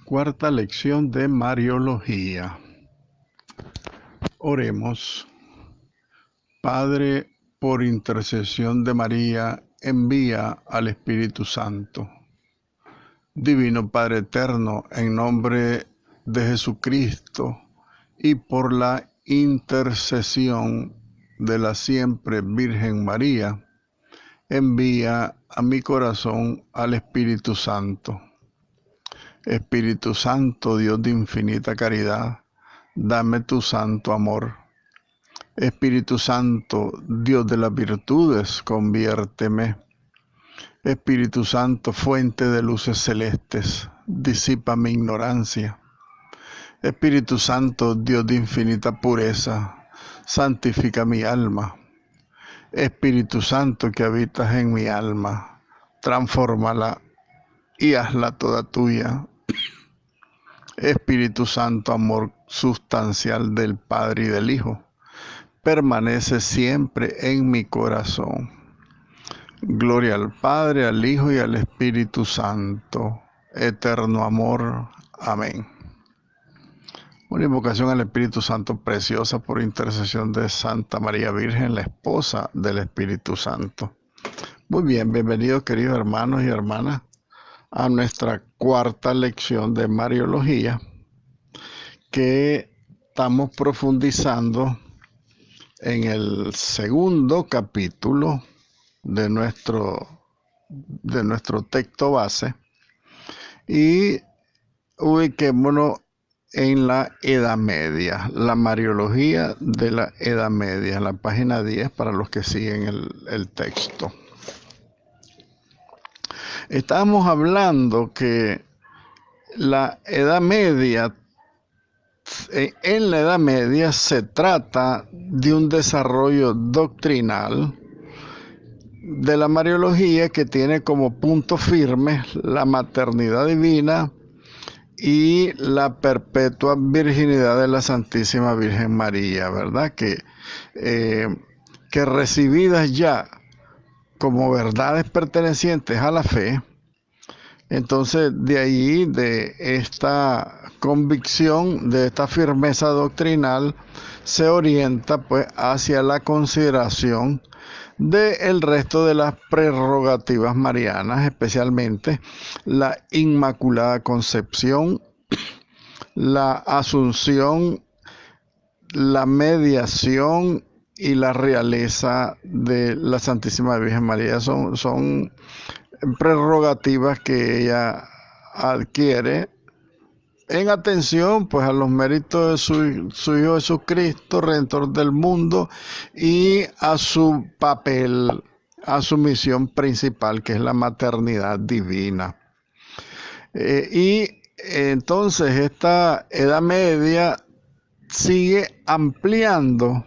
cuarta lección de Mariología. Oremos. Padre, por intercesión de María, envía al Espíritu Santo. Divino Padre eterno, en nombre de Jesucristo y por la intercesión de la siempre Virgen María, envía a mi corazón al Espíritu Santo. Espíritu Santo, Dios de infinita caridad, dame tu santo amor. Espíritu Santo, Dios de las virtudes, conviérteme. Espíritu Santo, fuente de luces celestes, disipa mi ignorancia. Espíritu Santo, Dios de infinita pureza, santifica mi alma. Espíritu Santo, que habitas en mi alma, transfórmala y hazla toda tuya. Espíritu Santo, amor sustancial del Padre y del Hijo, permanece siempre en mi corazón. Gloria al Padre, al Hijo y al Espíritu Santo, eterno amor. Amén. Una invocación al Espíritu Santo preciosa por intercesión de Santa María Virgen, la esposa del Espíritu Santo. Muy bien, bienvenidos queridos hermanos y hermanas a nuestra cuarta lección de Mariología, que estamos profundizando en el segundo capítulo de nuestro texto base y ubiquémonos en la Edad Media, la Mariología de la Edad Media, en la página 10 para los que siguen el texto. Estábamos hablando que la Edad Media, en la Edad Media se trata de un desarrollo doctrinal de la Mariología que tiene como punto firme la maternidad divina y la perpetua virginidad de la Santísima Virgen María, ¿verdad? Que recibidas ya como verdades pertenecientes a la fe, entonces de ahí, de esta convicción, de esta firmeza doctrinal, se orienta pues hacia la consideración del resto de las prerrogativas marianas, especialmente la Inmaculada Concepción, la Asunción, la mediación y la realeza de la Santísima Virgen María. Son prerrogativas que ella adquiere en atención pues a los méritos de su Hijo Jesucristo, Redentor del mundo, y a su papel, a su misión principal, que es la maternidad divina. Y entonces esta Edad Media sigue ampliando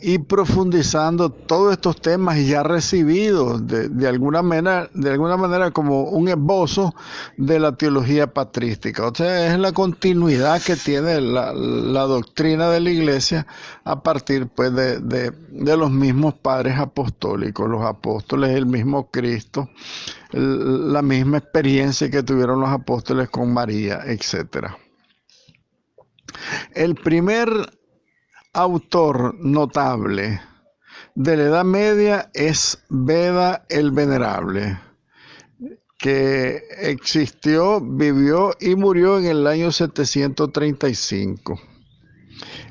y profundizando todos estos temas ya recibidos de alguna manera como un esbozo de la teología patrística. O sea, es la continuidad que tiene la doctrina de la Iglesia a partir pues de los mismos padres apostólicos, los apóstoles, el mismo Cristo, la misma experiencia que tuvieron los apóstoles con María, etc. El primer autor notable de la Edad Media es Beda el Venerable, que existió, vivió y murió en el año 735.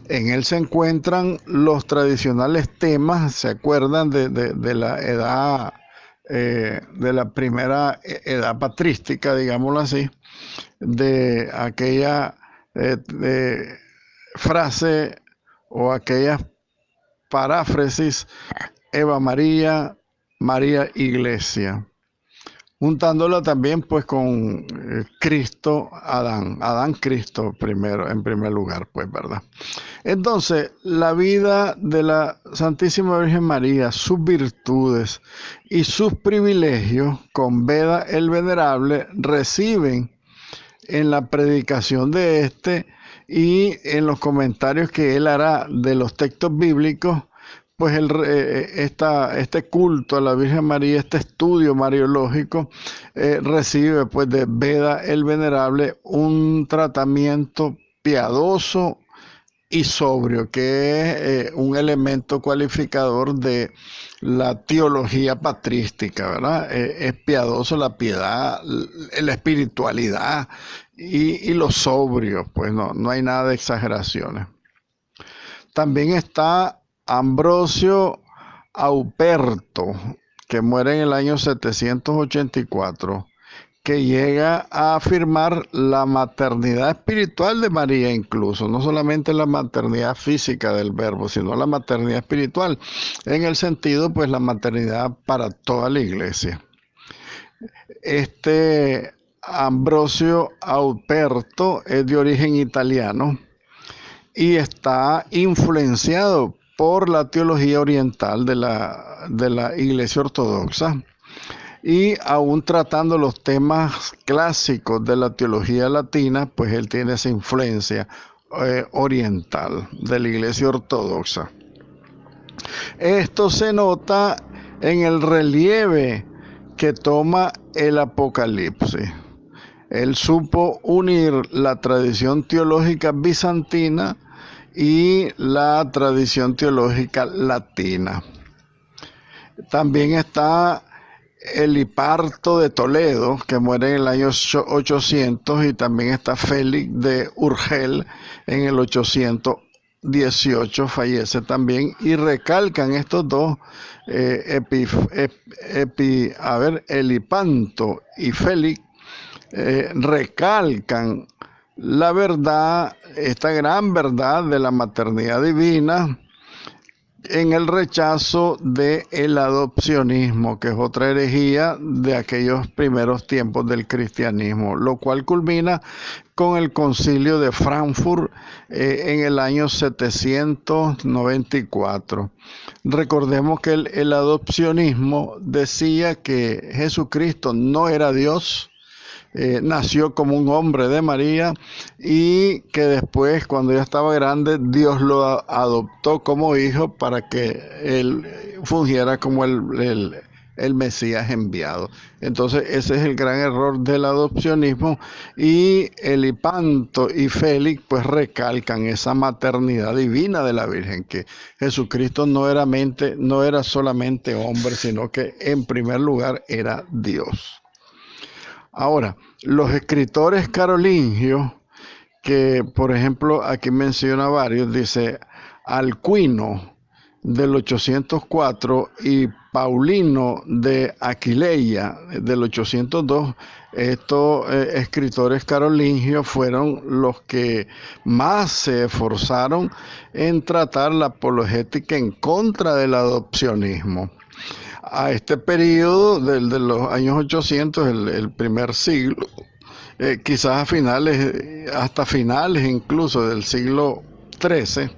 En él se encuentran los tradicionales temas, ¿se acuerdan de la edad, de la primera edad patrística, digámoslo así, de aquella frase o aquellas paráfrasis Eva María, María Iglesia, juntándola también pues con Cristo, Adán Cristo primero, en primer lugar, pues, ¿verdad? Entonces, la vida de la Santísima Virgen María, sus virtudes y sus privilegios con Beda el Venerable reciben en la predicación de y en los comentarios que él hará de los textos bíblicos, pues este culto a la Virgen María, este estudio mariológico, recibe pues de Beda el Venerable un tratamiento piadoso y sobrio, que es un elemento cualificador de la teología patrística, ¿verdad? Es piadoso la piedad, la espiritualidad y lo sobrio, pues no hay nada de exageraciones. También está Ambrosio Auperto, que muere en el año 784, que llega a afirmar la maternidad espiritual de María incluso, no solamente la maternidad física del verbo, sino la maternidad espiritual, en el sentido, pues, la maternidad para toda la iglesia. Este Ambrosio Auperto es de origen italiano y está influenciado por la teología oriental de la Iglesia Ortodoxa, y aún tratando los temas clásicos de la teología latina, pues él tiene esa influencia oriental de la Iglesia Ortodoxa. Esto se nota en el relieve que toma el Apocalipsis. Él supo unir la tradición teológica bizantina y la tradición teológica latina. También está el Hiparto de Toledo, que muere en el año 800, y también está Félix de Urgel en el 818, fallece también, y recalcan estos dos, el Hipanto y Félix, recalcan la verdad, esta gran verdad de la maternidad divina, en el rechazo del adopcionismo, que es otra herejía de aquellos primeros tiempos del cristianismo, lo cual culmina con el concilio de Frankfurt en el año 794. Recordemos que el adopcionismo decía que Jesucristo no era Dios, nació como un hombre de María, y que después, cuando ya estaba grande, Dios lo adoptó como hijo para que él fungiera como el Mesías enviado. Entonces ese es el gran error del adopcionismo, y el Hipanto y Félix pues recalcan esa maternidad divina de la Virgen, que Jesucristo no era solamente hombre, sino que en primer lugar era Dios. Ahora, los escritores carolingios, que por ejemplo aquí menciona varios, dice Alcuino del 804 y Paulino de Aquileia del 802, estos escritores carolingios fueron los que más se esforzaron en tratar la apologética en contra del adopcionismo. A este periodo de los años 800, el primer siglo, quizás hasta finales incluso del siglo XIII,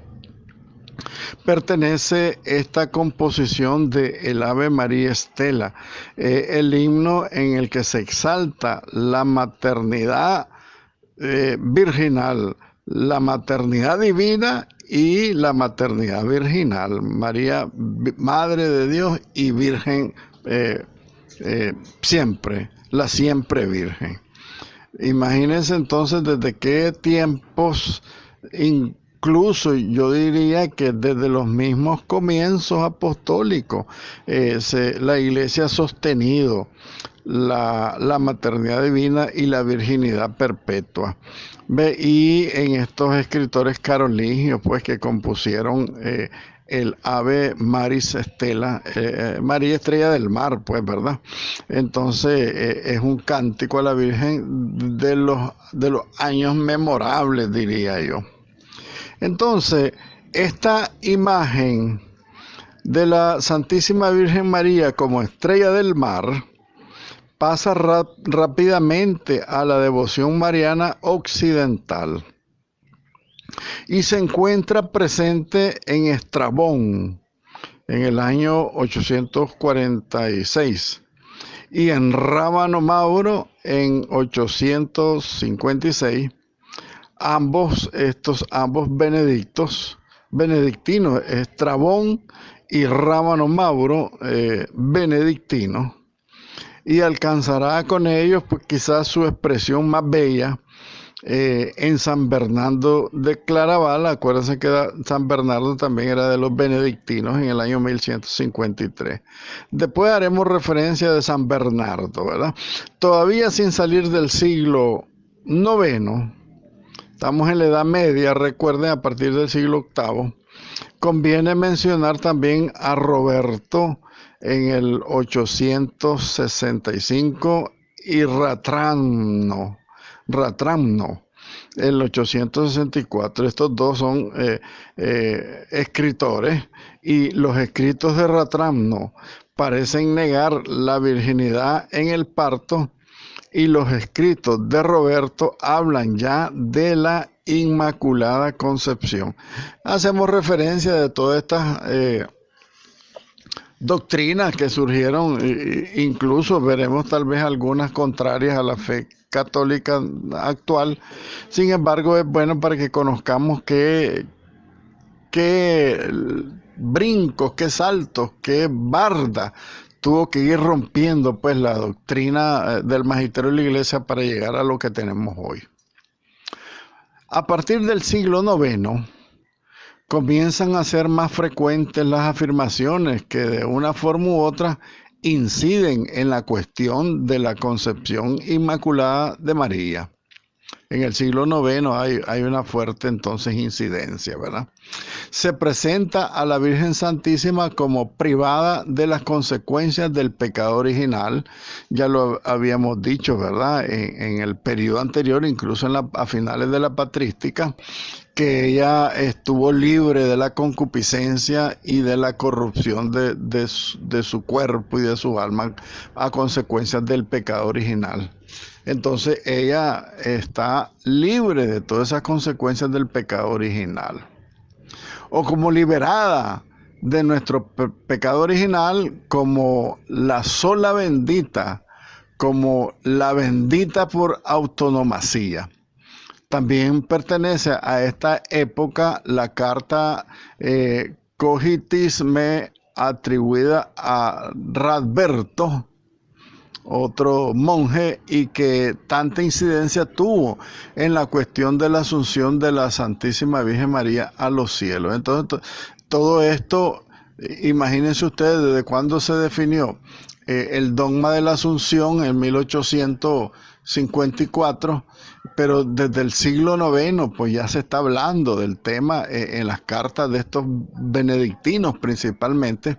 pertenece esta composición de el Ave María Stella, el himno en el que se exalta la maternidad virginal, la maternidad divina y la maternidad virginal. María, Madre de Dios y Virgen, siempre, la siempre Virgen. Imagínense entonces desde qué tiempos, incluso yo diría que desde los mismos comienzos apostólicos, la Iglesia ha sostenido la maternidad divina y la virginidad perpetua. Y en estos escritores carolingios, pues, que compusieron el Ave Maris Stella, María Estrella del Mar, pues, ¿verdad? Entonces es un cántico a la Virgen de los años memorables, diría yo. Entonces, esta imagen de la Santísima Virgen María como estrella del mar pasa rápidamente a la devoción mariana occidental y se encuentra presente en Estrabón en el año 846 y en Rábano Mauro en 856. Ambos benedictinos, Estrabón y Rámano Mauro, benedictino, y alcanzará con ellos pues, quizás su expresión más bella en San Bernardo de Claraval. Acuérdense que San Bernardo también era de los benedictinos en el año 1153. Después haremos referencia de San Bernardo, ¿verdad? Todavía sin salir del siglo IX, estamos en la Edad Media, recuerden, a partir del siglo VIII, conviene mencionar también a Roberto en el 865 y Ratramno el 864. Estos dos son escritores, y los escritos de Ratramno parecen negar la virginidad en el parto, y los escritos de Roberto hablan ya de la Inmaculada Concepción. Hacemos referencia de todas estas doctrinas que surgieron, incluso veremos tal vez algunas contrarias a la fe católica actual. Sin embargo, es bueno para que conozcamos qué brincos, qué saltos, qué barda tuvo que ir rompiendo pues la doctrina del magisterio de la Iglesia para llegar a lo que tenemos hoy. A partir del siglo IX comienzan a ser más frecuentes las afirmaciones que de una forma u otra inciden en la cuestión de la concepción inmaculada de María. En el siglo IX hay una fuerte entonces incidencia, ¿verdad? Se presenta a la Virgen Santísima como privada de las consecuencias del pecado original. Ya lo habíamos dicho, ¿verdad? En el periodo anterior, incluso a finales de la patrística, que ella estuvo libre de la concupiscencia y de la corrupción de su cuerpo y de su alma a consecuencias del pecado original. Entonces ella está libre de todas esas consecuencias del pecado original. O como liberada de nuestro pecado original, como la sola bendita, como la bendita por autonomacía. También pertenece a esta época la carta Cogitis Me, atribuida a Radberto, otro monje, y que tanta incidencia tuvo en la cuestión de la asunción de la Santísima Virgen María a los cielos. Entonces, todo esto, imagínense ustedes desde cuándo se definió el dogma de la Asunción en 1854, pero desde el siglo IX pues ya se está hablando del tema en las cartas de estos benedictinos principalmente,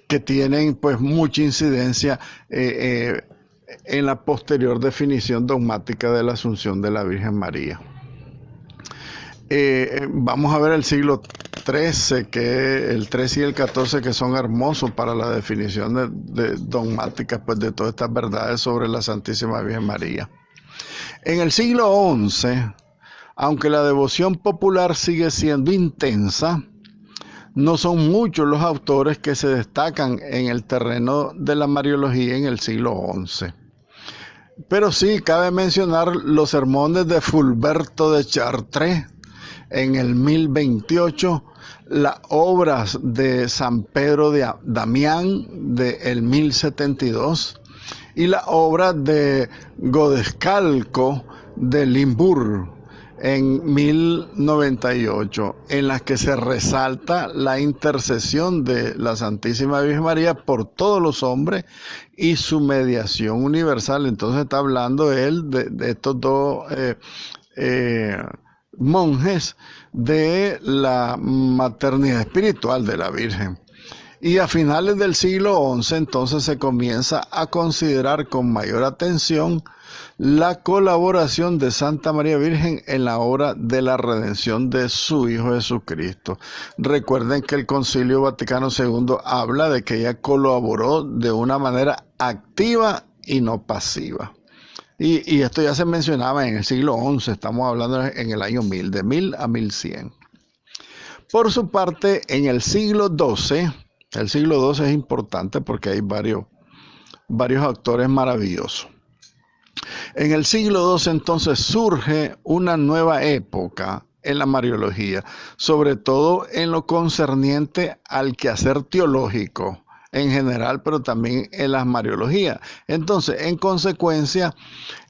que tienen pues mucha incidencia en la posterior definición dogmática de la Asunción de la Virgen María. Vamos a ver el siglo XIII, el 13 y el 14, que son hermosos para la definición de dogmática pues, de todas estas verdades sobre la Santísima Virgen María. En el siglo XI, aunque la devoción popular sigue siendo intensa, no son muchos los autores que se destacan en el terreno de la Mariología en el siglo XI. Pero sí cabe mencionar los sermones de Fulberto de Chartres en el 1028, las obras de San Pedro de Damián del 1072 y la obra de Godescalco de Limburg en 1098, en las que se resalta la intercesión de la Santísima Virgen María por todos los hombres y su mediación universal. Entonces está hablando él de estos dos monjes de la maternidad espiritual de la Virgen. Y a finales del siglo XI entonces se comienza a considerar con mayor atención la colaboración de Santa María Virgen en la obra de la redención de su Hijo Jesucristo. Recuerden que el Concilio Vaticano II habla de que ella colaboró de una manera activa y no pasiva. Y esto ya se mencionaba en el siglo XI, estamos hablando en el año 1000, de 1000 a 1100. Por su parte, en el siglo XII es importante porque hay varios autores maravillosos. En el siglo XII entonces surge una nueva época en la Mariología, sobre todo en lo concerniente al quehacer teológico en general, pero también en las Mariologías. Entonces, en consecuencia,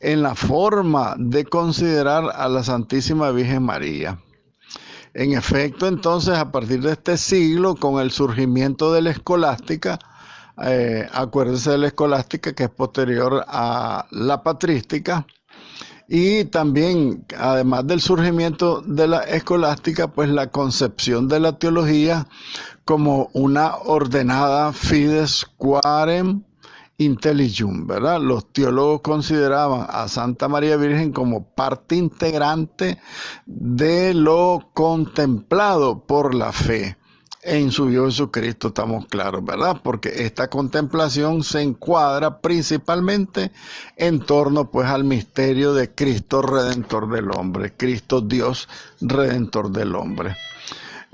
en la forma de considerar a la Santísima Virgen María. En efecto, entonces, a partir de este siglo, con el surgimiento de la escolástica, acuérdense de la escolástica que es posterior a la patrística, y también, además del surgimiento de la escolástica, pues la concepción de la teología como una ordenada fides quarem intelligium, ¿verdad? Los teólogos consideraban a Santa María Virgen como parte integrante de lo contemplado por la fe en su Hijo Jesucristo, estamos claros, ¿verdad? Porque esta contemplación se encuadra principalmente en torno pues al misterio de Cristo Redentor del hombre, Cristo Dios Redentor del hombre.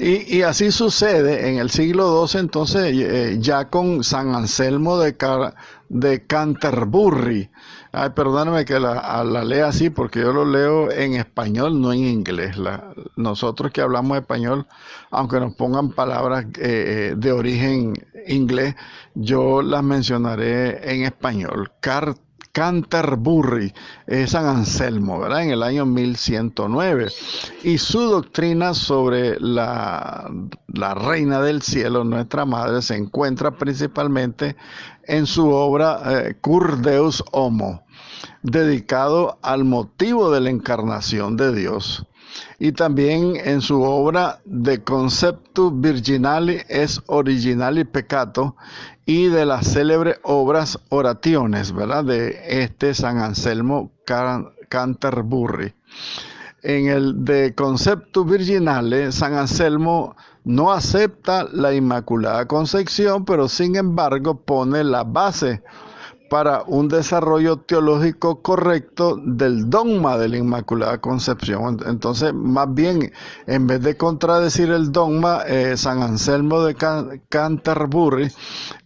Y así sucede en el siglo XII, entonces ya con San Anselmo de Canterbury. Ay, perdóname que la lea así porque yo lo leo en español, no en inglés. Nosotros que hablamos español, aunque nos pongan palabras de origen inglés, yo las mencionaré en español. Canterbury, San Anselmo, ¿verdad? En el año 1109. Y su doctrina sobre la Reina del Cielo, nuestra Madre, se encuentra principalmente en su obra Cur Deus Homo, dedicado al motivo de la encarnación de Dios. Y también en su obra De Conceptu Virginali es Originali Peccato, y de las célebres obras Oraciones, ¿verdad? De este San Anselmo Canterbury. En el De Conceptu Virginale, San Anselmo no acepta la Inmaculada Concepción, pero sin embargo pone la base para un desarrollo teológico correcto del dogma de la Inmaculada Concepción. Entonces, más bien, en vez de contradecir el dogma, San Anselmo de Canterbury,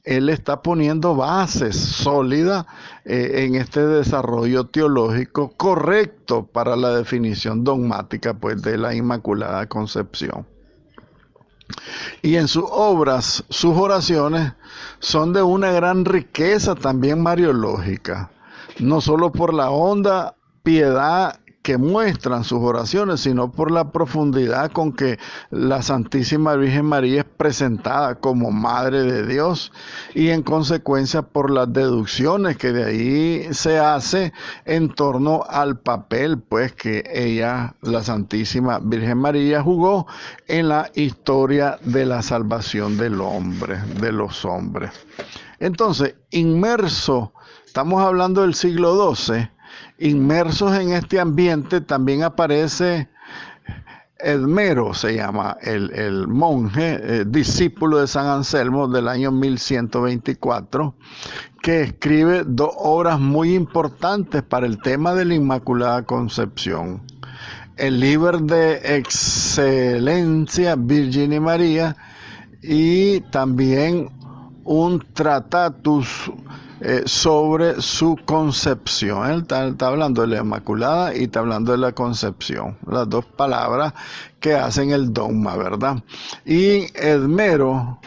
él está poniendo bases sólidas en este desarrollo teológico correcto para la definición dogmática pues, de la Inmaculada Concepción. Y en sus obras, sus oraciones son de una gran riqueza también mariológica, no solo por la honda piedad que muestran sus oraciones, sino por la profundidad con que la Santísima Virgen María es presentada como Madre de Dios, y en consecuencia por las deducciones que de ahí se hace en torno al papel pues que ella, la Santísima Virgen María, jugó en la historia de la salvación del hombre, de los hombres. Entonces, estamos hablando del siglo XII, inmersos en este ambiente también aparece Edmero, se llama el monje, discípulo de San Anselmo del año 1124, que escribe dos obras muy importantes para el tema de la Inmaculada Concepción. El Liber de Excelencia Virgini María, y también un Tratatus sobre su concepción. Él está hablando de la Inmaculada y está hablando de la concepción, las dos palabras que hacen el dogma, ¿verdad? Y Edmero,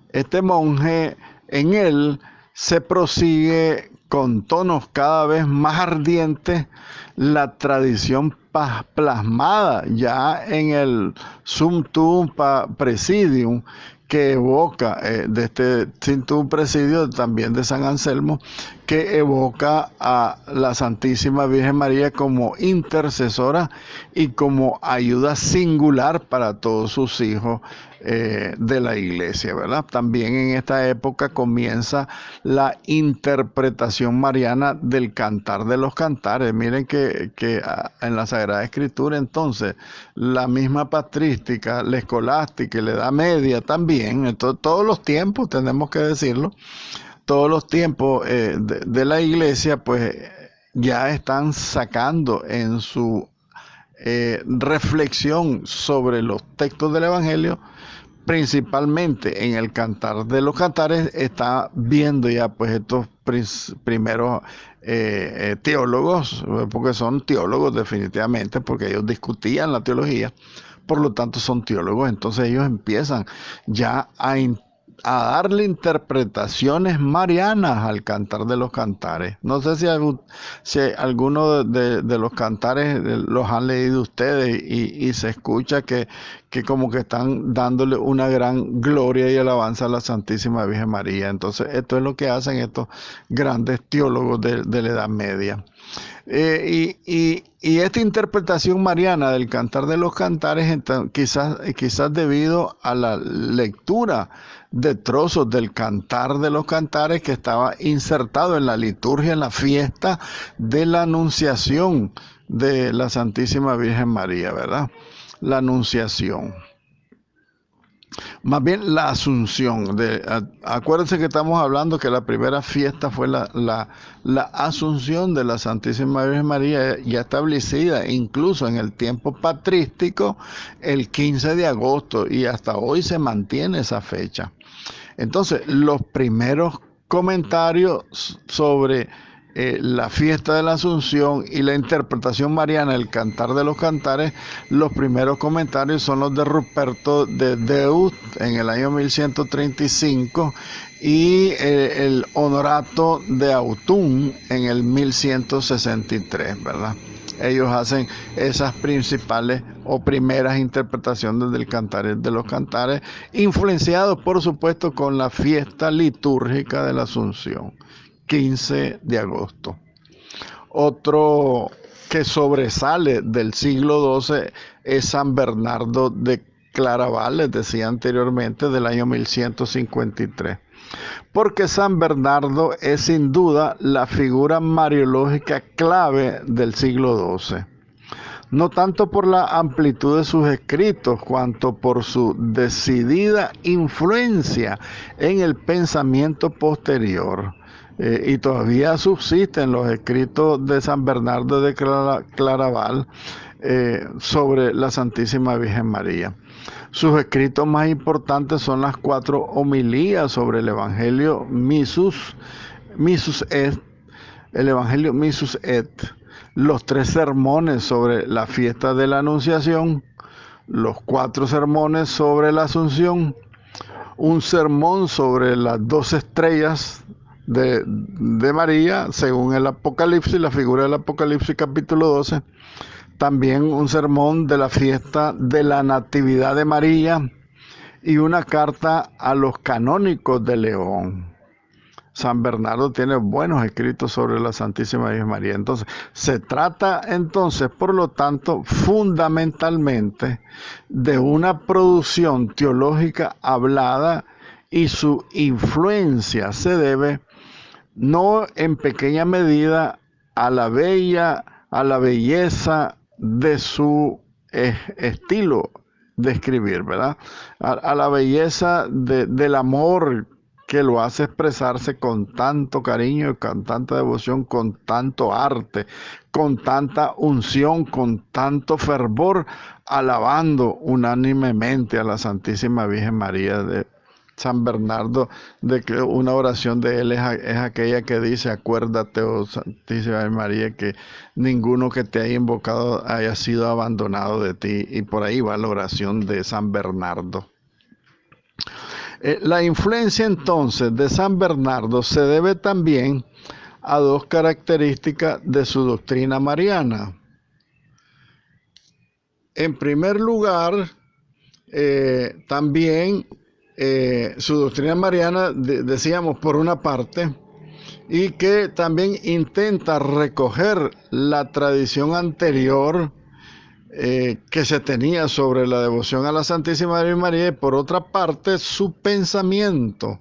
este monje, en él se prosigue con tonos cada vez más ardientes la tradición plasmada ya en el Sumptuum Praesidium, que evoca de este Sumptuum Praesidium también de San Anselmo, que evoca a la Santísima Virgen María como intercesora y como ayuda singular para todos sus hijos de la iglesia, ¿verdad? También en esta época comienza la interpretación mariana del Cantar de los Cantares. Miren que en la Sagrada Escritura, entonces, la misma patrística, la escolástica y la Edad Media también, entonces, todos los tiempos, tenemos que decirlo, todos los tiempos de la iglesia, pues ya están sacando en su reflexión sobre los textos del Evangelio, principalmente en el Cantar de los Cantares, está viendo ya pues estos primeros teólogos, porque son teólogos definitivamente, porque ellos discutían la teología, por lo tanto son teólogos. Entonces ellos empiezan ya a darle interpretaciones marianas al Cantar de los Cantares. No sé si alguno de los cantares los han leído ustedes y se escucha que como que están dándole una gran gloria y alabanza a la Santísima Virgen María. Entonces esto es lo que hacen estos grandes teólogos de la Edad Media. Y esta interpretación mariana del Cantar de los Cantares, quizás debido a la lectura de trozos del Cantar de los Cantares que estaba insertado en la liturgia, en la fiesta de la Anunciación de la Santísima Virgen María, ¿verdad? La Anunciación. Más bien la Asunción. Acuérdense que estamos hablando que la primera fiesta fue la Asunción de la Santísima Virgen María, ya establecida incluso en el tiempo patrístico, el 15 de agosto, y hasta hoy se mantiene esa fecha. Entonces, los primeros comentarios sobre la fiesta de la Asunción y la interpretación mariana del Cantar de los Cantares, los primeros comentarios son los de Ruperto de Deus en el año 1135 y el Honorato de Autun en el 1163, ¿verdad? Ellos hacen esas principales o primeras interpretaciones del Cantar de los Cantares, influenciados por supuesto con la fiesta litúrgica de la Asunción, 15 de agosto. Otro que sobresale del siglo XII es San Bernardo de Claraval, les decía anteriormente, del año 1153. Porque San Bernardo es sin duda la figura mariológica clave del siglo XII. No tanto por la amplitud de sus escritos, cuanto por su decidida influencia en el pensamiento posterior. Y todavía subsisten los escritos de San Bernardo de Claraval sobre la Santísima Virgen María. Sus escritos más importantes son las 4 homilías sobre el Evangelio Missus et, el Evangelio Missus et, los 3 sermones sobre la fiesta de la Anunciación, los 4 sermones sobre la Asunción, un sermón sobre las 2 estrellas de María, según el Apocalipsis, la figura del Apocalipsis capítulo 12, también un sermón de la fiesta de la Natividad de María y una carta a los canónicos de León. San Bernardo tiene buenos escritos sobre la Santísima Virgen María. Entonces, se trata entonces, por lo tanto, fundamentalmente de una producción teológica hablada, y su influencia se debe no en pequeña medida a la belleza de su estilo de escribir, ¿verdad? A la belleza del amor que lo hace expresarse con tanto cariño, con tanta devoción, con tanto arte, con tanta unción, con tanto fervor, alabando unánimemente a la Santísima Virgen María. De San Bernardo, de que una oración de él es aquella que dice: acuérdate, oh Santísima María, que ninguno que te haya invocado haya sido abandonado de ti. Y por ahí va la oración de San Bernardo. La influencia entonces de San Bernardo se debe también a 2 características de su doctrina mariana. En primer lugar, también su doctrina mariana, decíamos, por una parte, y que también intenta recoger la tradición anterior que se tenía sobre la devoción a la Santísima Virgen María, y por otra parte su pensamiento,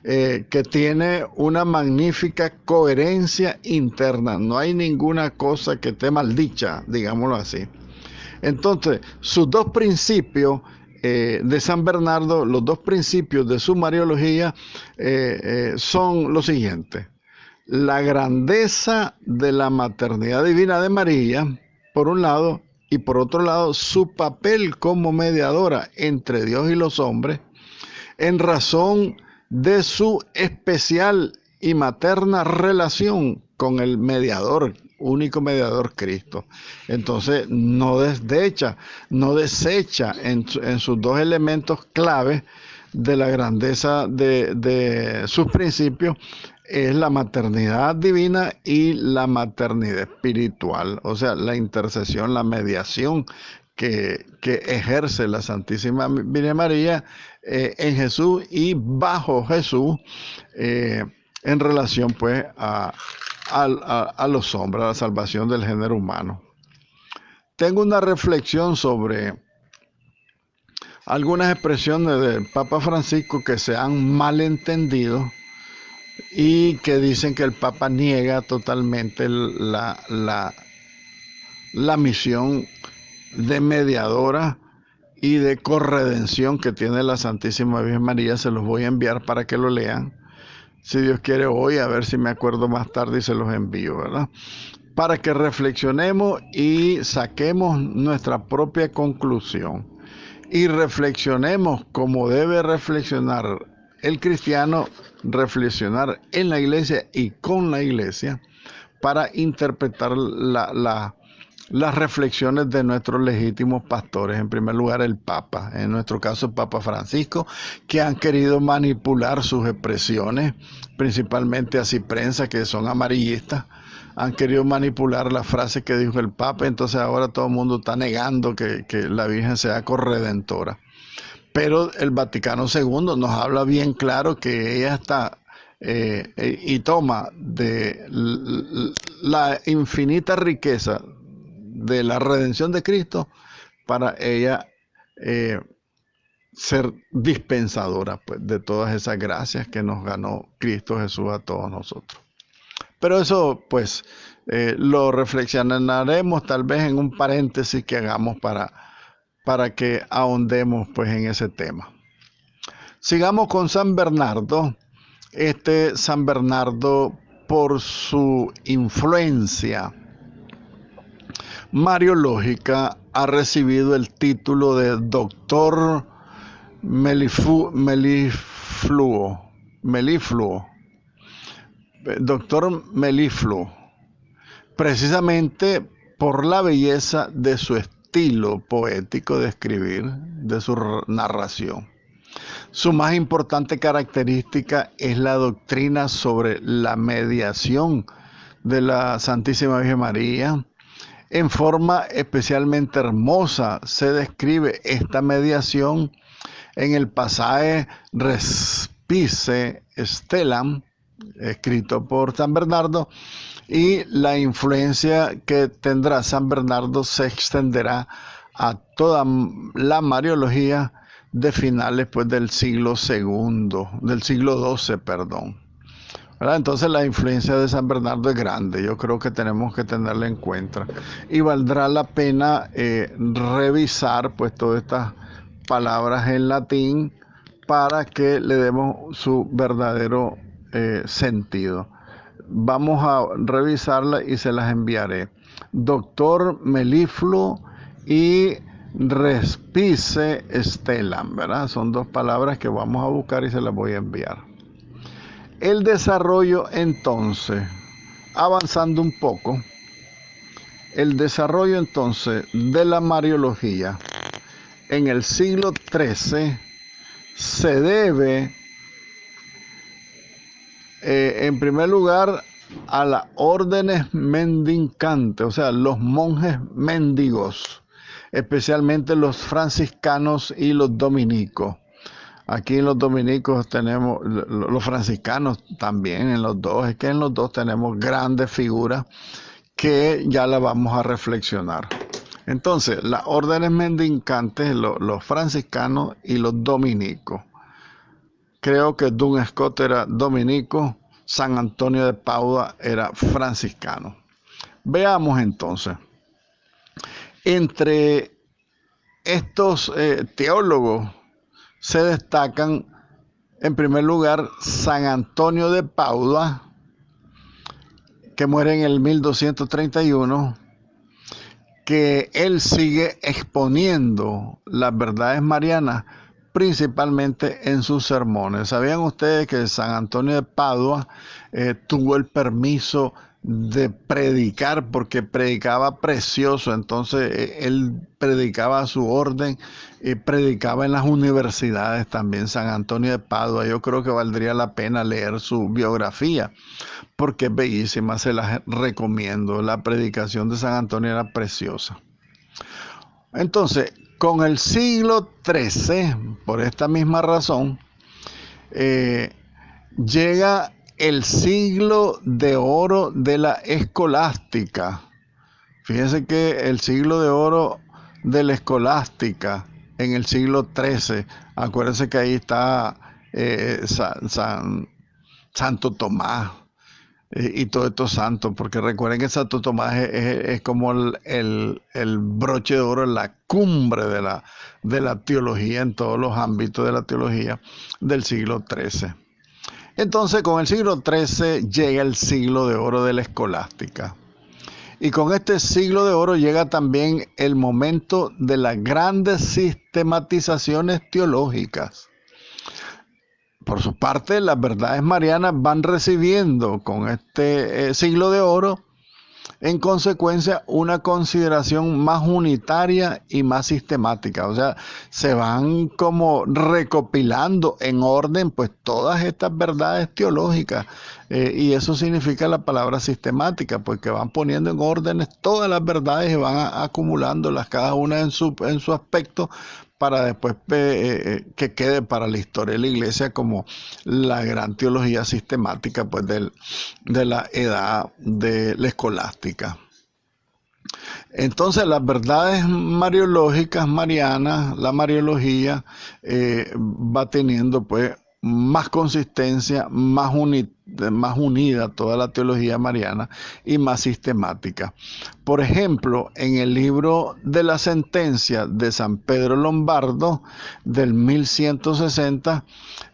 que tiene una magnífica coherencia interna. No hay ninguna cosa que esté maldicha, digámoslo así. Entonces, sus 2 principios de San Bernardo, los 2 principios de su mariología son los siguientes: la grandeza de la maternidad divina de María, por un lado, y por otro lado su papel como mediadora entre Dios y los hombres en razón de su especial y materna relación con el mediador, único mediador, Cristo. Entonces no desecha en sus dos elementos claves de la grandeza de sus principios, es la maternidad divina y la maternidad espiritual, o sea, la intercesión, la mediación que ejerce la Santísima Virgen María en Jesús y bajo Jesús, en relación pues a los hombres, a la salvación del género humano. Tengo una reflexión sobre algunas expresiones del Papa Francisco que se han malentendido y que dicen que el Papa niega totalmente la misión de mediadora y de corredención que tiene la Santísima Virgen María. Se los voy a enviar para que lo lean. Si Dios quiere hoy, a ver si me acuerdo más tarde y se los envío, ¿verdad? Para que reflexionemos y saquemos nuestra propia conclusión. Y reflexionemos como debe reflexionar el cristiano, reflexionar en la iglesia y con la iglesia para interpretar las reflexiones de nuestros legítimos pastores. En primer lugar, el Papa, en nuestro caso el Papa Francisco, que han querido manipular sus expresiones, principalmente así prensa, que son amarillistas, han querido manipular las frases que dijo el Papa. Entonces ahora todo el mundo está negando que la Virgen sea corredentora. Pero el Vaticano II nos habla bien claro que ella está y toma de la infinita riqueza de la redención de Cristo para ella ser dispensadora pues, de todas esas gracias que nos ganó Cristo Jesús a todos nosotros. Pero eso pues lo reflexionaremos tal vez en un paréntesis que hagamos para que ahondemos pues en ese tema. Sigamos con San Bernardo. San Bernardo, por su influencia mariológica, ha recibido el título de doctor melifluo, doctor melifluo, precisamente por la belleza de su estilo poético de escribir, de su narración. Su más importante característica es la doctrina sobre la mediación de la Santísima Virgen María. En forma especialmente hermosa se describe esta mediación en el pasaje Respice Stellam, escrito por San Bernardo, y la influencia que tendrá San Bernardo se extenderá a toda la mariología de finales pues, del siglo XII, perdón. ¿Verdad? Entonces la influencia de San Bernardo es grande, yo creo que tenemos que tenerla en cuenta y valdrá la pena revisar pues todas estas palabras en latín para que le demos su verdadero sentido. Vamos a revisarla y se las enviaré. Doctor melifluo y Respice Stellam, ¿verdad? Son dos palabras que vamos a buscar y se las voy a enviar. El desarrollo entonces, avanzando un poco, el desarrollo entonces de la mariología en el siglo XIII se debe en primer lugar a las órdenes mendicantes, o sea, los monjes mendigos, especialmente los franciscanos y los dominicos. Aquí en los dominicos tenemos, los franciscanos también, en los dos, es que en los dos tenemos grandes figuras que ya las vamos a reflexionar. Entonces, las órdenes mendicantes, los franciscanos y los dominicos. Creo que Duns Scotus era dominico, San Antonio de Padua era franciscano. Veamos entonces. Entre estos teólogos se destacan, en primer lugar, San Antonio de Padua, que muere en el 1231, que él sigue exponiendo las verdades marianas, principalmente en sus sermones. ¿Sabían ustedes que San Antonio de Padua tuvo el permiso de predicar, porque predicaba precioso? Entonces él predicaba a su orden y predicaba en las universidades también. San Antonio de Padua, yo creo que valdría la pena leer su biografía, porque es bellísima, se las recomiendo. La predicación de San Antonio era preciosa. Entonces, con el siglo XIII, por esta misma razón, llega el siglo de oro de la escolástica. Fíjense que el siglo de oro de la escolástica en el siglo XIII, acuérdense que ahí está Santo Tomás y todos estos santos, porque recuerden que Santo Tomás es como el broche de oro, la cumbre de la teología en todos los ámbitos de la teología del siglo XIII. Entonces, con el siglo XIII llega el siglo de oro de la escolástica. Y con este siglo de oro llega también el momento de las grandes sistematizaciones teológicas. Por su parte, las verdades marianas van recibiendo con este siglo de oro, en consecuencia, una consideración más unitaria y más sistemática. O sea, se van como recopilando en orden pues todas estas verdades teológicas. Y eso significa la palabra sistemática, pues que van poniendo en órdenes todas las verdades y van acumulándolas cada una en su aspecto, para después que quede para la historia de la iglesia como la gran teología sistemática pues de la edad de la escolástica. Entonces las verdades mariológicas marianas, la mariología va teniendo pues más consistencia, más unida toda la teología mariana y más sistemática. Por ejemplo, en el libro de la sentencia de San Pedro Lombardo del 1160,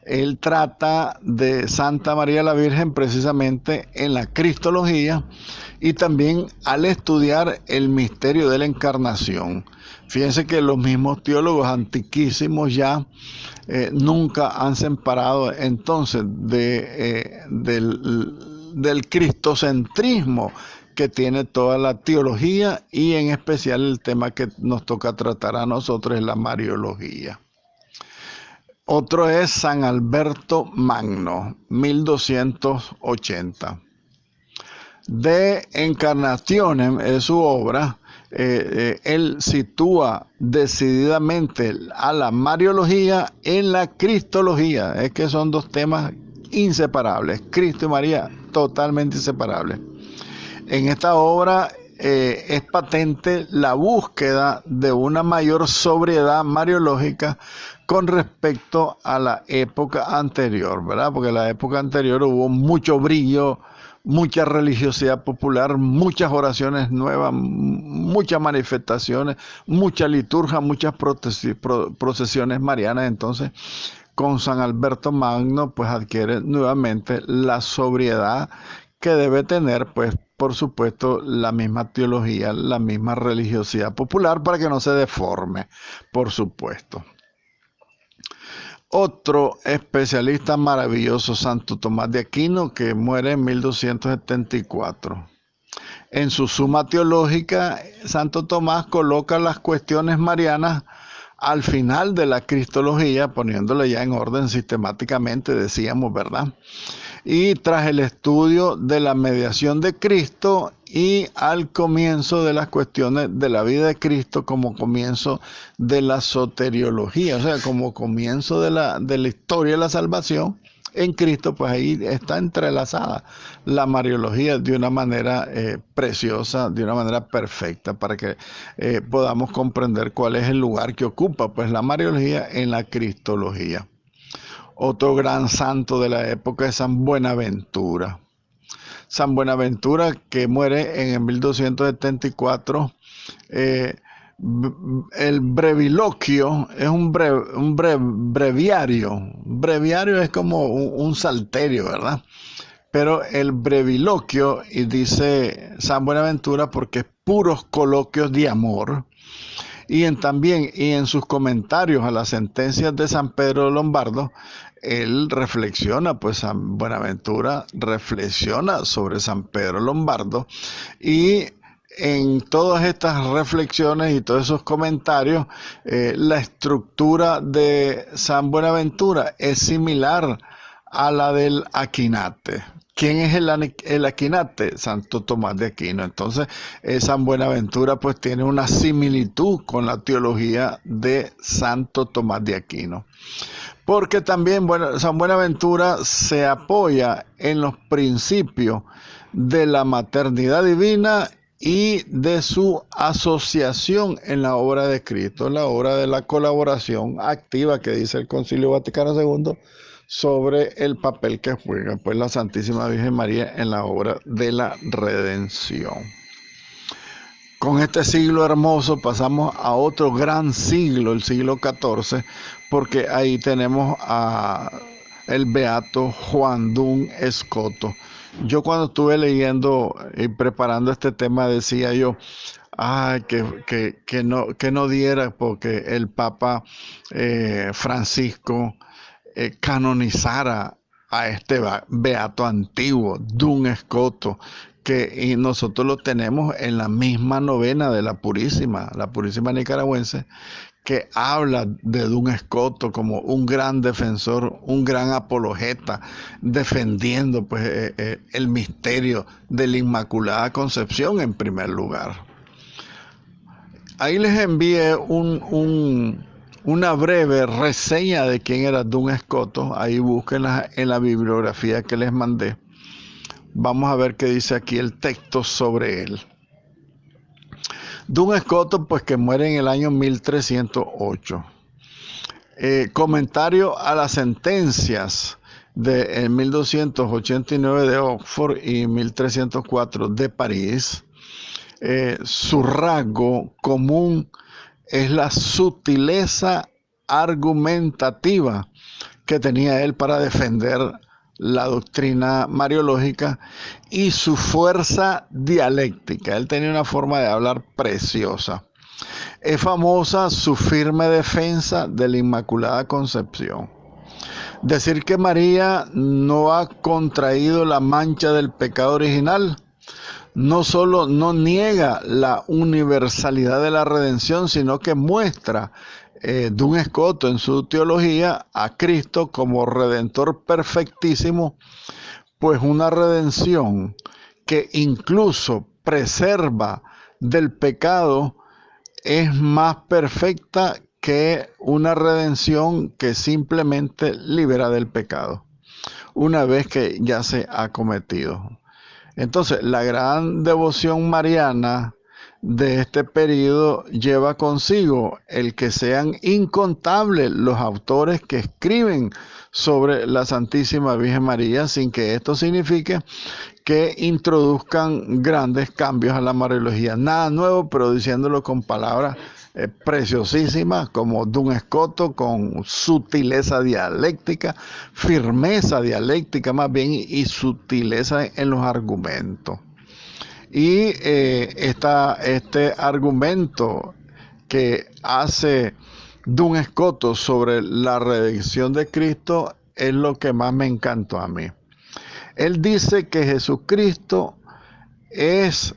él trata de Santa María la Virgen precisamente en la cristología y también al estudiar el misterio de la encarnación. Fíjense que los mismos teólogos antiquísimos ya nunca han separado entonces del cristocentrismo que tiene toda la teología, y en especial el tema que nos toca tratar a nosotros es la mariología. Otro es San Alberto Magno, 1280. De Encarnationem es su obra. Él sitúa decididamente a la mariología en la cristología. Es que son dos temas inseparables, Cristo y María, totalmente inseparables. En esta obra es patente la búsqueda de una mayor sobriedad mariológica con respecto a la época anterior, ¿verdad? Porque en la época anterior hubo mucho brillo, mucha religiosidad popular, muchas oraciones nuevas, muchas manifestaciones, mucha liturgia, muchas procesiones marianas. Entonces, con San Alberto Magno, pues adquiere nuevamente la sobriedad que debe tener, pues, por supuesto, la misma teología, la misma religiosidad popular, para que no se deforme, por supuesto. Otro especialista maravilloso, Santo Tomás de Aquino, que muere en 1274. En su Suma Teológica, Santo Tomás coloca las cuestiones marianas al final de la cristología, poniéndole ya en orden sistemáticamente, decíamos, ¿verdad? Y tras el estudio de la mediación de Cristo y al comienzo de las cuestiones de la vida de Cristo, como comienzo de la soteriología, o sea, como comienzo de la historia de la salvación en Cristo, pues ahí está entrelazada la mariología de una manera preciosa, de una manera perfecta, para que podamos comprender cuál es el lugar que ocupa pues la mariología en la cristología. Otro gran santo de la época es San Buenaventura. San Buenaventura, que muere en el 1274, el breviloquio es un breviario. Un breviario es como un salterio, ¿verdad? pero el breviloquio, y dice San Buenaventura, porque es puros coloquios de amor. También en sus comentarios a las sentencias de San Pedro Lombardo, él reflexiona, pues San Buenaventura reflexiona sobre San Pedro Lombardo, y en todas estas reflexiones y todos esos comentarios, la estructura de San Buenaventura es similar a la del Aquinate. ¿Quién es el Aquinate? Santo Tomás de Aquino. Entonces, San Buenaventura pues tiene una similitud con la teología de Santo Tomás de Aquino. Porque también San Buenaventura se apoya en los principios de la maternidad divina y de su asociación en la obra de Cristo, en la obra de la colaboración activa que dice el Concilio Vaticano II sobre el papel que juega pues la Santísima Virgen María en la obra de la redención. Con este siglo hermoso pasamos a otro gran siglo, el siglo XIV, porque ahí tenemos a el beato Juan Dun Escoto. Yo cuando estuve leyendo y preparando este tema decía yo, que no diera porque el Papa Francisco canonizara a este beato antiguo, Dun Escoto, que nosotros lo tenemos en la misma novena de la Purísima nicaragüense, que habla de Dun Escoto como un gran defensor, un gran apologeta, defendiendo pues el misterio de la Inmaculada Concepción en primer lugar. Ahí les envié una breve reseña de quién era Dun Escoto. Ahí búsquenla en la bibliografía que les mandé. Vamos a ver qué dice aquí el texto sobre él. Dun Escoto, pues que muere en el año 1308. Comentario a las sentencias de 1289 de Oxford y 1304 de París. Su rasgo común es la sutileza argumentativa que tenía él para defender la doctrina mariológica y su fuerza dialéctica. Él tenía una forma de hablar preciosa. Es famosa su firme defensa de la Inmaculada Concepción. Decir que María no ha contraído la mancha del pecado original no solo no niega la universalidad de la redención, sino que muestra Dun Escoto en su teología a Cristo como redentor perfectísimo, pues una redención que incluso preserva del pecado es más perfecta que una redención que simplemente libera del pecado una vez que ya se ha cometido. Entonces, la gran devoción mariana de este periodo lleva consigo el que sean incontables los autores que escriben sobre la Santísima Virgen María, sin que esto signifique que introduzcan grandes cambios a la mariología. Nada nuevo, pero diciéndolo con palabras preciosísimas, como Dun Escoto, con sutileza dialéctica, firmeza dialéctica más bien, y sutileza en los argumentos. Y este argumento que hace Dun Escoto sobre la redención de Cristo es lo que más me encantó a mí. Él dice que Jesucristo es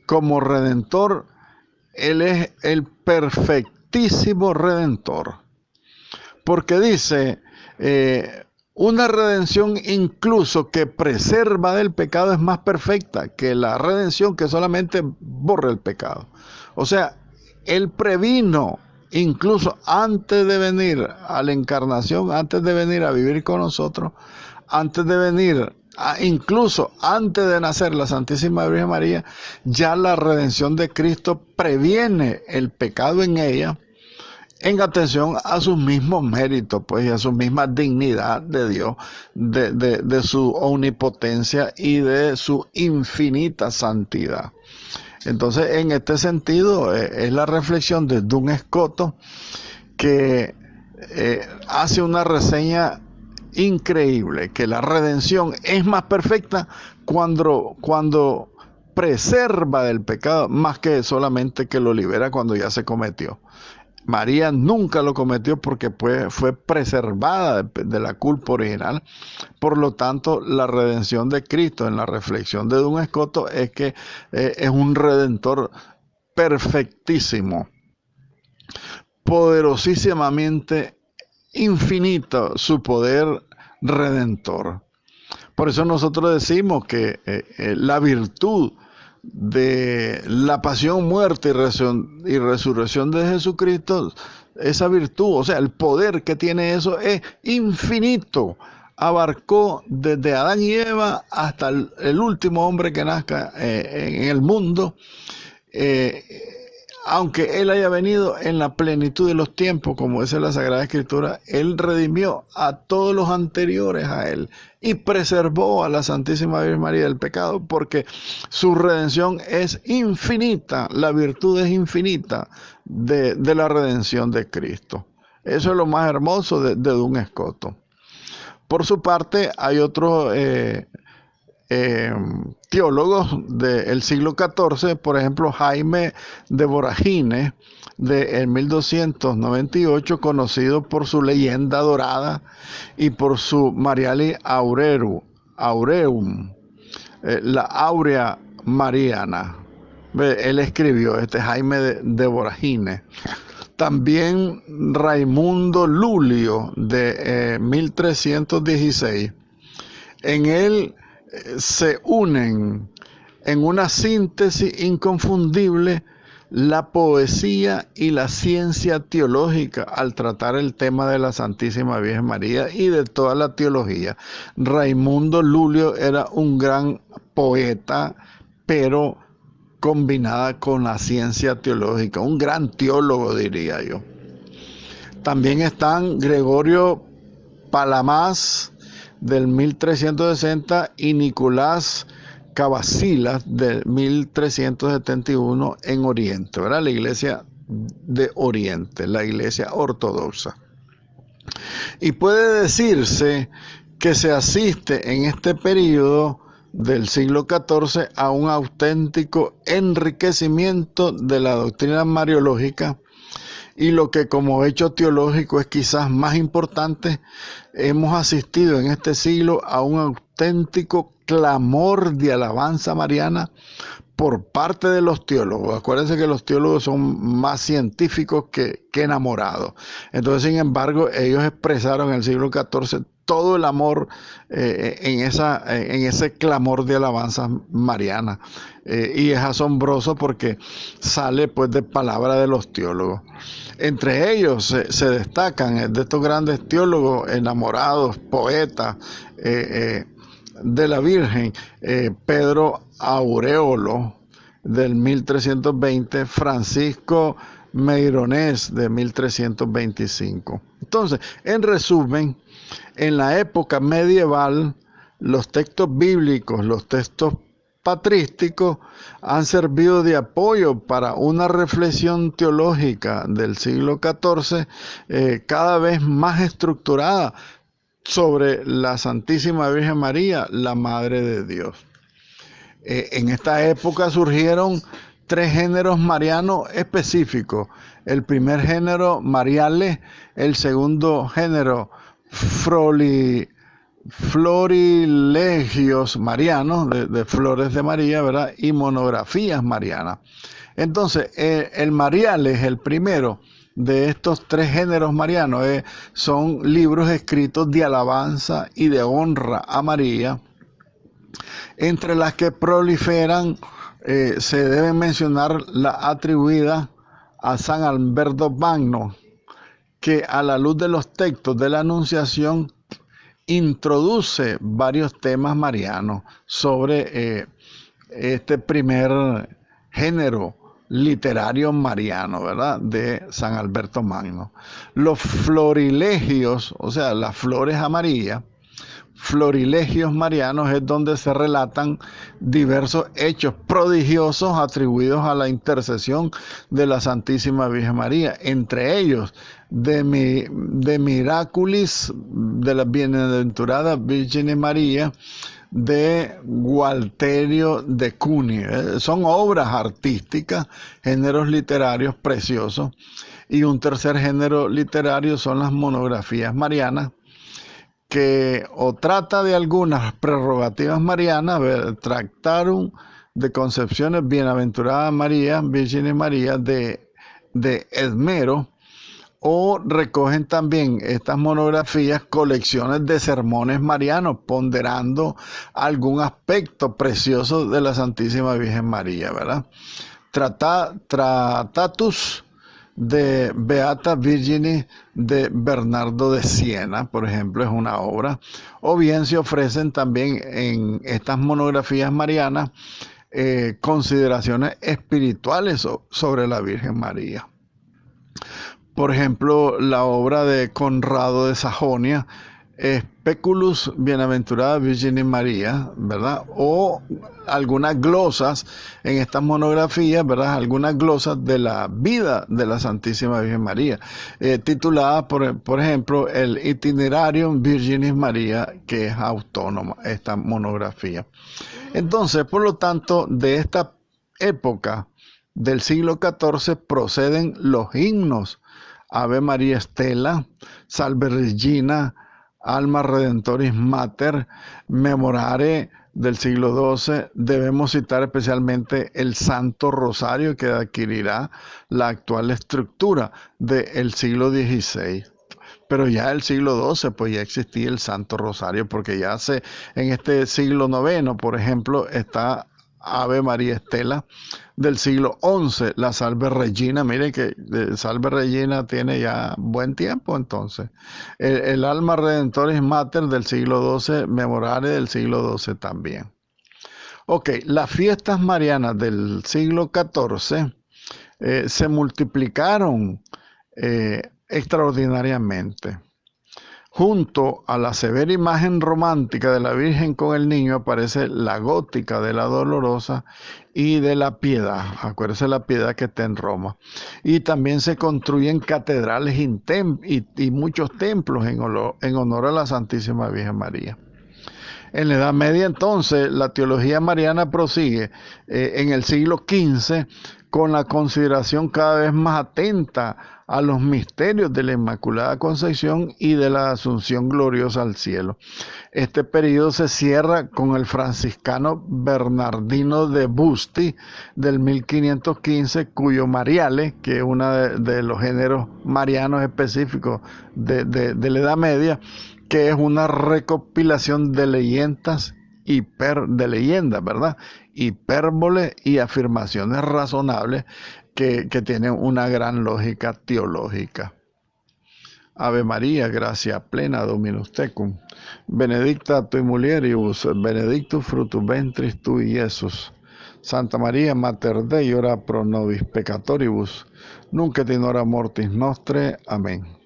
como redentor, Él es el perfectísimo redentor. Porque dice, una redención incluso que preserva del pecado es más perfecta que la redención que solamente borra el pecado. O sea, Él previno incluso antes de venir a la encarnación, antes de venir a vivir con nosotros, antes de venir incluso antes de nacer la Santísima Virgen María, ya la redención de Cristo previene el pecado en ella, en atención a sus mismos méritos, pues, y a su misma dignidad de Dios, de su omnipotencia y de su infinita santidad. Entonces, en este sentido, es la reflexión de Dun Escoto, que hace una reseña increíble que la redención es más perfecta cuando preserva del pecado más que solamente que lo libera cuando ya se cometió. María nunca lo cometió porque fue preservada de la culpa original. Por lo tanto, la redención de Cristo en la reflexión de Duns Scotus es que es un redentor perfectísimo, poderosísimamente infinito su poder redentor. Por eso nosotros decimos que la virtud de la pasión, muerte y resurrección de Jesucristo, esa virtud, o sea, el poder que tiene eso es infinito. Abarcó desde Adán y Eva hasta el último hombre que nazca en el mundo. Aunque Él haya venido en la plenitud de los tiempos, como dice la Sagrada Escritura, Él redimió a todos los anteriores a Él y preservó a la Santísima Virgen María del pecado, porque su redención es infinita, la virtud es infinita de la redención de Cristo. Eso es lo más hermoso de Duns Scotus. Por su parte, hay otros teólogos del siglo XIV, por ejemplo Jaime de Voragine, de 1298, conocido por su leyenda dorada y por su Marialis Aureum, la Aurea Mariana. Él escribió, Jaime de Voragine. También Raimundo Lulio, de 1316. En él se unen en una síntesis inconfundible la poesía y la ciencia teológica al tratar el tema de la Santísima Virgen María y de toda la teología. Raimundo Lulio era un gran poeta, pero combinada con la ciencia teológica, un gran teólogo, diría yo. También están Gregorio Palamas, del 1360, y Nicolás Cavasilas, del 1371, en Oriente, ¿verdad? La iglesia de Oriente, la iglesia ortodoxa. Y puede decirse que se asiste en este periodo del siglo XIV a un auténtico enriquecimiento de la doctrina mariológica, y lo que como hecho teológico es quizás más importante, hemos asistido en este siglo a un auténtico clamor de alabanza mariana por parte de los teólogos. Acuérdense que los teólogos son más científicos que enamorados. Entonces, sin embargo, ellos expresaron en el siglo XIV todo el amor en ese clamor de alabanza mariana. Y es asombroso porque sale pues de palabra de los teólogos. Entre ellos se destacan de estos grandes teólogos enamorados, poetas de la Virgen, Pedro Aureolo, del 1320, Francisco Meironés, de 1325. Entonces, en resumen, en la época medieval, los textos bíblicos, los textos patrísticos, han servido de apoyo para una reflexión teológica del siglo XIV cada vez más estructurada sobre la Santísima Virgen María, la Madre de Dios. En esta época surgieron tres géneros marianos específicos. El primer género, Mariales; el segundo género, florilegios marianos, de flores de María, ¿verdad? Y monografías marianas. Entonces, el Mariales, el primero de estos tres géneros marianos, son libros escritos de alabanza y de honra a María, entre las que proliferan, se deben mencionar la atribuida a San Alberto Magno, que a la luz de los textos de la Anunciación introduce varios temas marianos sobre este primer género literario mariano, ¿verdad?, de San Alberto Magno. Los florilegios, o sea, las flores amarillas, Florilegios marianos es donde se relatan diversos hechos prodigiosos atribuidos a la intercesión de la Santísima Virgen María, entre ellos de Miraculis, de la Bienaventurada Virgen María, de Gualterio de Cuni. Son obras artísticas, géneros literarios preciosos. Y un tercer género literario son las monografías marianas, que o trata de algunas prerrogativas marianas, Tractarum de Concepciones Bienaventurada María, Virgen María de Edmero, o recogen también estas monografías colecciones de sermones marianos, ponderando algún aspecto precioso de la Santísima Virgen María, ¿verdad? Tratatus de Beata Virginis de Bernardo de Siena, por ejemplo, es una obra. O bien se ofrecen también en estas monografías marianas consideraciones espirituales sobre la Virgen María. Por ejemplo, la obra de Conrado de Sajonia, Speculus Bienaventurada Virginis María, ¿verdad? O algunas glosas en estas monografías, ¿verdad? Algunas glosas de la vida de la Santísima Virgen María, titulada, por ejemplo, el Itinerarium Virginis María, que es autónoma esta monografía. Entonces, por lo tanto, de esta época del siglo XIV proceden los himnos Ave María Stella, Salve Regina, Alma Redentoris Mater, Memorare del siglo XII. Debemos citar especialmente el Santo Rosario, que adquirirá la actual estructura del siglo XVI. Pero ya el siglo XII, pues ya existía el Santo Rosario, porque ya en este siglo IX, por ejemplo, está Ave María Stella. Del siglo XI, la Salve Regina. Miren que Salve Regina tiene ya buen tiempo entonces. El Alma Redentoris Mater del siglo XII, Memorare del siglo XII también. Ok, las fiestas marianas del siglo XIV se multiplicaron extraordinariamente. Junto a la severa imagen romántica de la Virgen con el Niño aparece la gótica de la Dolorosa y de la Piedad. Acuérdense la Piedad que está en Roma. Y también se construyen catedrales y muchos templos en honor a la Santísima Virgen María. En la Edad Media, entonces, la teología mariana prosigue en el siglo XV con la consideración cada vez más atenta a los misterios de la Inmaculada Concepción y de la Asunción Gloriosa al cielo. Este periodo se cierra con el franciscano Bernardino de Busti del 1515, cuyo Mariale, que es uno de los géneros marianos específicos de la Edad Media, que es una recopilación de leyendas ¿verdad? Hipérboles y afirmaciones razonables que tienen una gran lógica teológica. Ave María, gracia plena, Dominus tecum. Benedicta tui mulieribus, benedictus fructus ventris tui, Iesus. Santa María, Mater Dei, ora pro nobis peccatoribus, nunc et in hora mortis nostre. Amén.